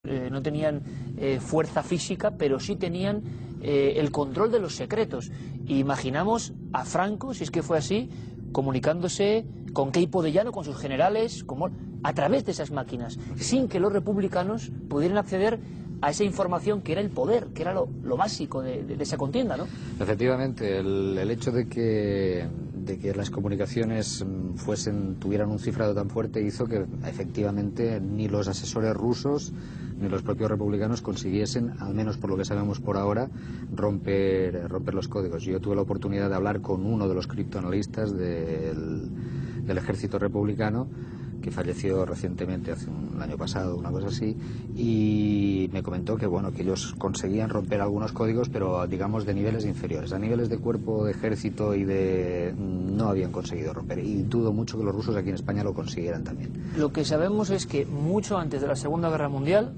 no tenían fuerza física, pero sí tenían el control de los secretos. Imaginamos a Franco, si es que fue así, comunicándose con Queipo de Llano, con sus generales, a través de esas máquinas, sin que los republicanos pudieran acceder a esa información que era el poder, que era lo básico de esa contienda, ¿no? Efectivamente, el hecho de que las comunicaciones tuvieran un cifrado tan fuerte hizo que efectivamente ni los asesores rusos ni los propios republicanos consiguiesen, al menos por lo que sabemos por ahora, romper los códigos. Yo tuve la oportunidad de hablar con uno de los criptoanalistas del ejército republicano, que falleció recientemente, hace un año pasado, una cosa así, y me comentó que bueno, que ellos conseguían romper algunos códigos, pero digamos de niveles inferiores. A niveles de cuerpo de ejército no habían conseguido romper, y dudo mucho que los rusos aquí en España lo consiguieran también. Lo que sabemos es que mucho antes de la Segunda Guerra Mundial,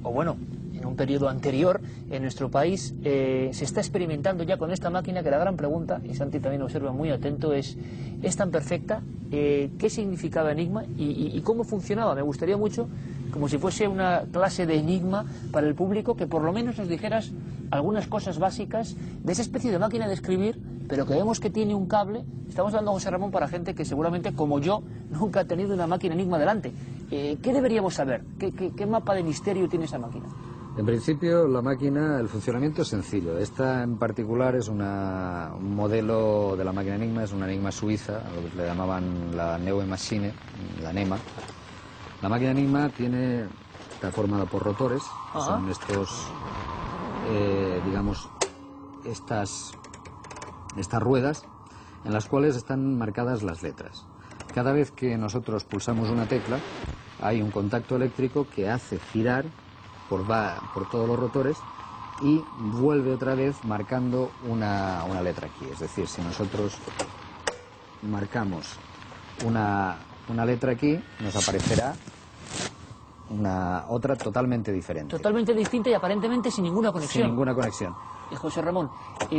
o bueno, en un periodo anterior, en nuestro país se está experimentando ya con esta máquina, que la gran pregunta, y Santi también observa muy atento, es tan perfecta, ¿qué significaba Enigma y cómo funcionaba? Me gustaría mucho, como si fuese una clase de enigma para el público, que por lo menos nos dijeras algunas cosas básicas de esa especie de máquina de escribir, pero que vemos que tiene un cable. Estamos hablando, José Ramón, para gente que seguramente, como yo, nunca ha tenido una máquina Enigma delante. ¿Qué deberíamos saber? ¿Qué mapa de misterio tiene esa máquina? En principio, la máquina, el funcionamiento es sencillo. Esta en particular es un modelo de la máquina Enigma, es una Enigma suiza, a lo que le llamaban la Neue Maschine, la NEMA. La máquina Enigma está formada por rotores, que son estos, digamos, estas ruedas en las cuales están marcadas las letras. Cada vez que nosotros pulsamos una tecla, hay un contacto eléctrico que hace girar por todos los rotores y vuelve otra vez marcando una letra aquí. Es decir, si nosotros marcamos una letra aquí, nos aparecerá otra totalmente diferente. Totalmente distinta y aparentemente sin ninguna conexión. Sin ninguna conexión. José Ramón,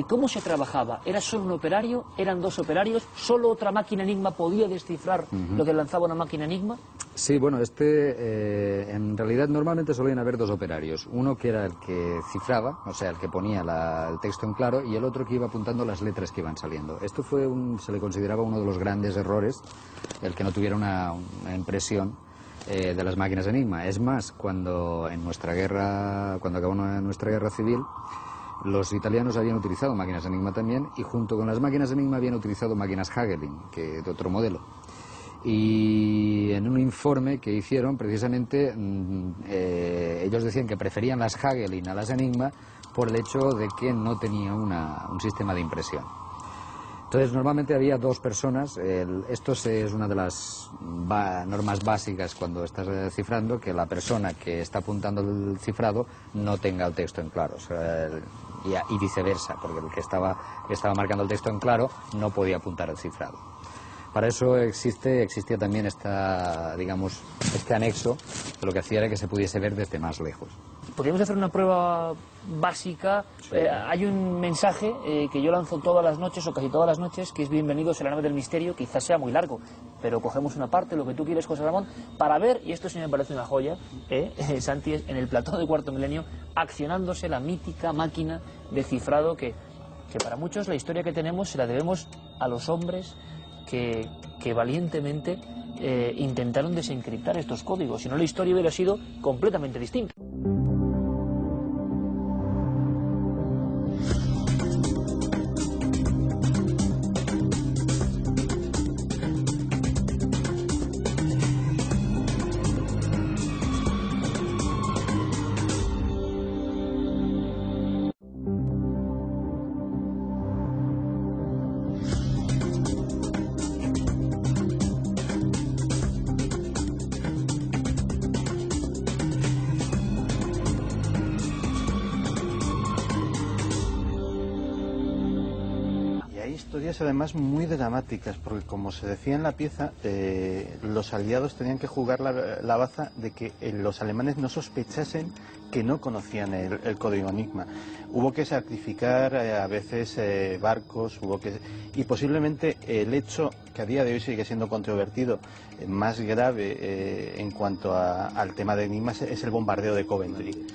¿cómo se trabajaba? ¿Era solo un operario? ¿Eran dos operarios? ¿Solo otra máquina Enigma podía descifrar lo que lanzaba una máquina Enigma? Sí, bueno, en realidad normalmente solían haber dos operarios. Uno que era el que cifraba, o sea, el que ponía el texto en claro, y el otro que iba apuntando las letras que iban saliendo. Esto se le consideraba uno de los grandes errores, el que no tuviera una impresión de las máquinas Enigma. Es más, cuando acabó nuestra guerra civil, los italianos habían utilizado máquinas Enigma también, y junto con las máquinas Enigma habían utilizado máquinas Hagelin, de otro modelo. Y en un informe que hicieron, precisamente, ellos decían que preferían las Hagelin a las Enigma por el hecho de que no tenía un sistema de impresión. Entonces, normalmente había dos personas. Esto es una de las normas básicas cuando estás cifrando, que la persona que está apuntando el cifrado no tenga el texto en claro. O sea, y viceversa, porque el que estaba marcando el texto en claro no podía apuntar el cifrado. Para eso existía también este anexo, que lo que hacía era que se pudiese ver desde más lejos. Podríamos hacer una prueba básica. Sí. Hay un mensaje que yo lanzo todas las noches, o casi todas las noches, que es bienvenidos a la nave del misterio. Quizás sea muy largo, pero cogemos una parte, lo que tú quieres, José Ramón, para ver, y esto sí me parece una joya, Santi, en el plató de Cuarto Milenio, accionándose la mítica máquina de cifrado que para muchos la historia que tenemos se la debemos a los hombres que valientemente intentaron desencriptar estos códigos. Si no, la historia hubiera sido completamente distinta. Historias además muy dramáticas, porque como se decía en la pieza, los aliados tenían que jugar la baza de que los alemanes no sospechasen que no conocían el código Enigma. Hubo que sacrificar a veces barcos, y posiblemente el hecho que a día de hoy sigue siendo controvertido, más grave en cuanto al tema de enigmas, es el bombardeo de Coventry.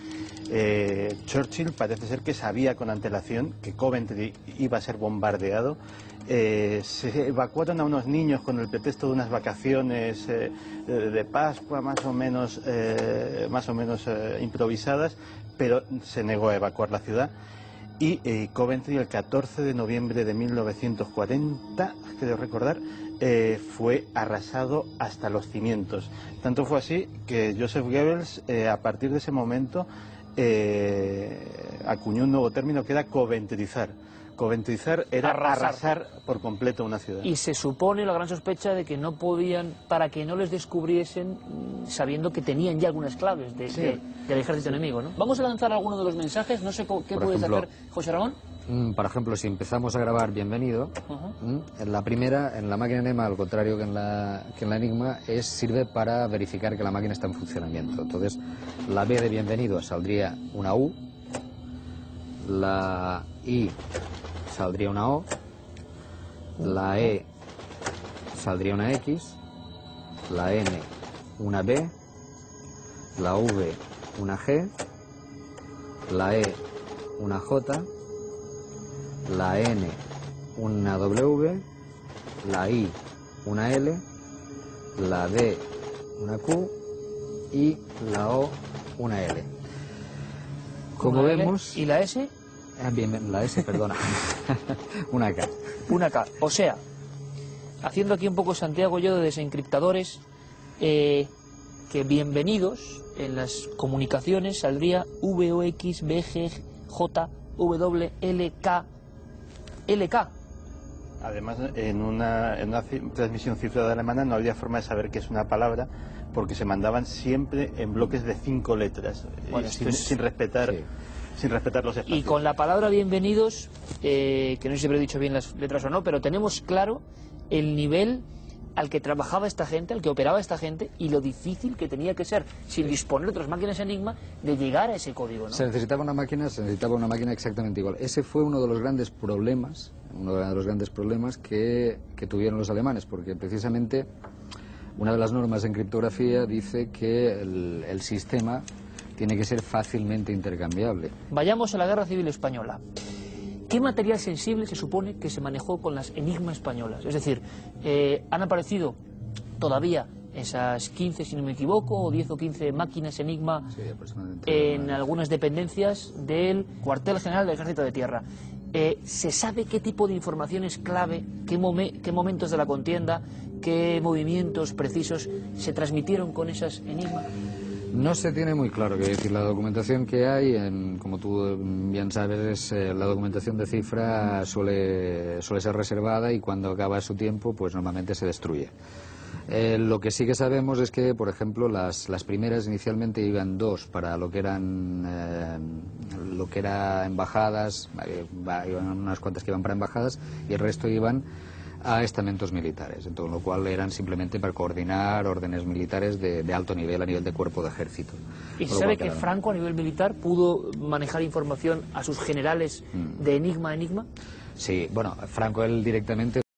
Churchill parece ser que sabía con antelación que Coventry iba a ser bombardeado. Se evacuaron a unos niños con el pretexto de unas vacaciones de Pascua más o menos improvisadas, pero se negó a evacuar la ciudad. Y Coventry, el 14 de noviembre de 1940, creo recordar, fue arrasado hasta los cimientos. Tanto fue así que Joseph Goebbels, a partir de ese momento, acuñó un nuevo término que era coventrizar. Coventrizar era arrasar por completo una ciudad. Y se supone la gran sospecha de que no podían, para que no les descubriesen, sabiendo que tenían ya algunas claves del ejército enemigo, ¿no? Vamos a lanzar alguno de los mensajes, no sé qué puedes hacer, José Ramón. Por ejemplo, si empezamos a grabar Bienvenido, en la primera, en la máquina Enigma, al contrario que en la Enigma, sirve para verificar que la máquina está en funcionamiento. Entonces, la B de Bienvenido saldría una U, la I saldría una O, la E saldría una X, la N una B, la V una G, la E una J, la N una W, la I una L, la D una Q y la O una L. Como vemos... ¿Y la S? Bien, la S, perdona. Una K. Una K. O sea, haciendo aquí un poco Santiago yo de desencriptadores, que bienvenidos en las comunicaciones saldría VOX, BG, J, W, LK, LK. Además, en una transmisión cifrada alemana no había forma de saber qué es una palabra, porque se mandaban siempre en bloques de 5 letras, bueno, sin respetar... Sí. Sin respetar los espacios. Y con la palabra bienvenidos, que no sé si habré dicho bien las letras o no, pero tenemos claro el nivel al que trabajaba esta gente, al que operaba esta gente, y lo difícil que tenía que ser, sin disponer de otras máquinas Enigma, de llegar a ese código, ¿no? Se necesitaba una máquina exactamente igual. Ese fue uno de los grandes problemas, que tuvieron los alemanes, porque precisamente una de las normas en criptografía dice que el sistema tiene que ser fácilmente intercambiable. Vayamos a la Guerra Civil Española. ¿Qué material sensible se supone que se manejó con las enigmas españolas? Es decir, han aparecido todavía esas 15, si no me equivoco, o 10 o 15 máquinas enigma en algunas dependencias del cuartel general del Ejército de Tierra. ¿Se sabe qué tipo de información es clave, qué momentos de la contienda, qué movimientos precisos se transmitieron con esas enigmas? No se tiene muy claro, quiero decir, la documentación que hay, como tú bien sabes, la documentación de cifra suele ser reservada y cuando acaba su tiempo, pues normalmente se destruye. Lo que sí que sabemos es que, por ejemplo, las primeras inicialmente iban 2 para lo que era embajadas, iban unas cuantas que iban para embajadas y el resto iban a estamentos militares, en todo lo cual eran simplemente para coordinar órdenes militares de alto nivel, a nivel de cuerpo de ejército. ¿Y se sabe que Franco a nivel militar pudo manejar información a sus generales de enigma a enigma? Sí, bueno, Franco él directamente